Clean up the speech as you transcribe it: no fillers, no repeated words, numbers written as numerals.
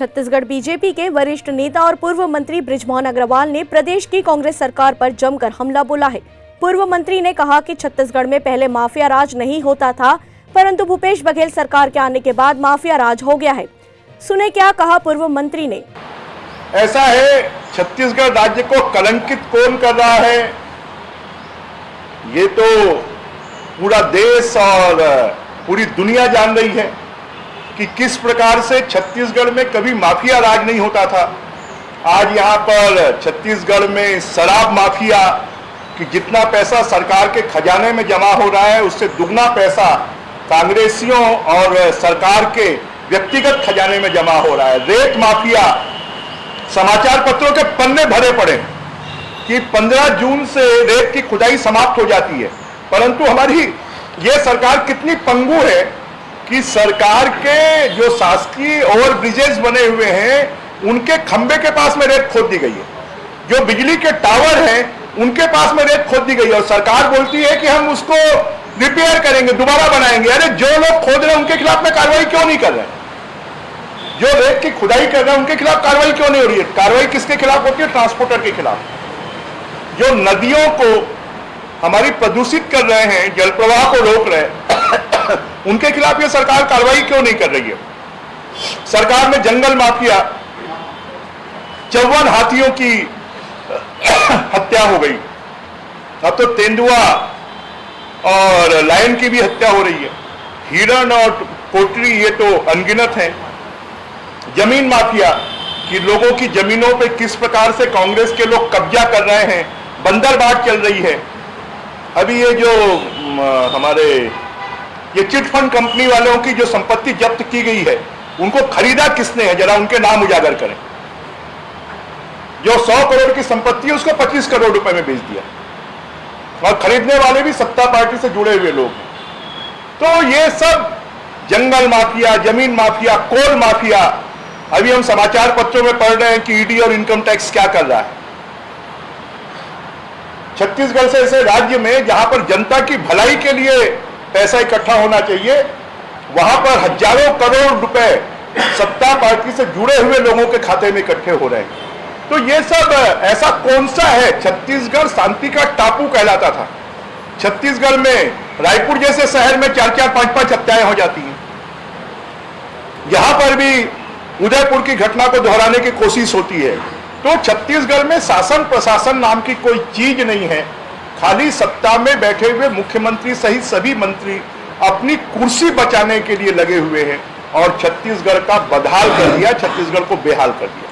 Chhattisgarh BJP के वरिष्ठ नेता और पूर्व मंत्री बृजमोहन अग्रवाल ने प्रदेश की कांग्रेस सरकार पर जमकर हमला बोला है। पूर्व मंत्री ने कहा कि छत्तीसगढ़ में पहले माफिया राज नहीं होता था, परंतु भूपेश बघेल सरकार के आने के बाद माफिया राज हो गया है। सुने क्या कहा पूर्व मंत्री ने। ऐसा है, छत्तीसगढ़ राज्य को कलंकित कौन कर रहा है, ये तो पूरा देश और पूरी दुनिया जान रही है कि किस प्रकार से छत्तीसगढ़ में कभी माफिया राज नहीं होता था। आज यहाँ पर छत्तीसगढ़ में शराब माफिया कि जितना पैसा सरकार के खजाने में जमा हो रहा है उससे दुगना पैसा कांग्रेसियों और सरकार के व्यक्तिगत खजाने में जमा हो रहा है। रेत माफिया, समाचार पत्रों के पन्ने भरे पड़े कि 15 जून से रेत की खुदाई समाप्त हो जाती है, परंतु हमारी ये सरकार कितनी पंगु है कि सरकार के जो शासकीय ओवर ब्रिजेस बने हुए हैं उनके खंबे के पास में रेत खोद दी गई है, जो बिजली के टावर हैं उनके पास में रेत खोद दी गई है और सरकार बोलती है कि हम उसको रिपेयर करेंगे, दोबारा बनाएंगे। अरे जो लोग खोद रहे हैं उनके खिलाफ में कार्रवाई क्यों नहीं कर रहे हैं? जो रेत की खुदाई कर रहे हैं उनके खिलाफ कार्रवाई क्यों नहीं हो रही है? कार्रवाई किसके खिलाफ होती है? ट्रांसपोर्टर के खिलाफ। जो नदियों को हमारी प्रदूषित कर रहे हैं, जल प्रवाह को रोक रहे हैं, उनके खिलाफ ये सरकार कार्रवाई क्यों नहीं कर रही है? सरकार में जंगल माफिया, 54 हाथियों की हत्या हो गई, अब तो तेंदुआ और लायन की भी हत्या हो रही है। हिरण और पोटरी ये तो अनगिनत हैं। जमीन माफिया कि लोगों की जमीनों पे किस प्रकार से कांग्रेस के लोग कब्जा कर रहे हैं, बंदरबाट चल रही है। अभी ये जो हमारे ये चिट फंड कंपनी वालों की जो संपत्ति जब्त की गई है उनको खरीदा किसने है, जरा उनके नाम उजागर करें। जो 100 करोड़ की संपत्ति है उसको 25 करोड़ रुपए में बेच दिया और खरीदने वाले भी सत्ता पार्टी से जुड़े हुए लोग। तो ये सब जंगल माफिया, जमीन माफिया, कोल माफिया, अभी हम समाचार पत्रों में पढ़ रहे हैं कि ईडी और इनकम टैक्स क्या कर रहा है। छत्तीसगढ़ से ऐसे राज्य में जहां पर जनता की भलाई के लिए पैसा इकट्ठा होना चाहिए, वहां पर हजारों करोड़ रुपए सत्ता पार्टी से जुड़े हुए लोगों के खाते में इकट्ठे हो रहे हैं। तो ये सब ऐसा कौन सा है? छत्तीसगढ़ शांति का टापू कहलाता था। छत्तीसगढ़ में रायपुर जैसे शहर में 4-4, 5-5 हत्याएं हो जाती हैं। यहां पर भी उदयपुर की घटना को दोहराने की कोशिश होती है। तो छत्तीसगढ़ में शासन प्रशासन नाम की कोई चीज नहीं है। खाली सत्ता में बैठे हुए मुख्यमंत्री सहित सभी मंत्री अपनी कुर्सी बचाने के लिए लगे हुए हैं और छत्तीसगढ़ का बदहाल कर दिया, छत्तीसगढ़ को बेहाल कर दिया।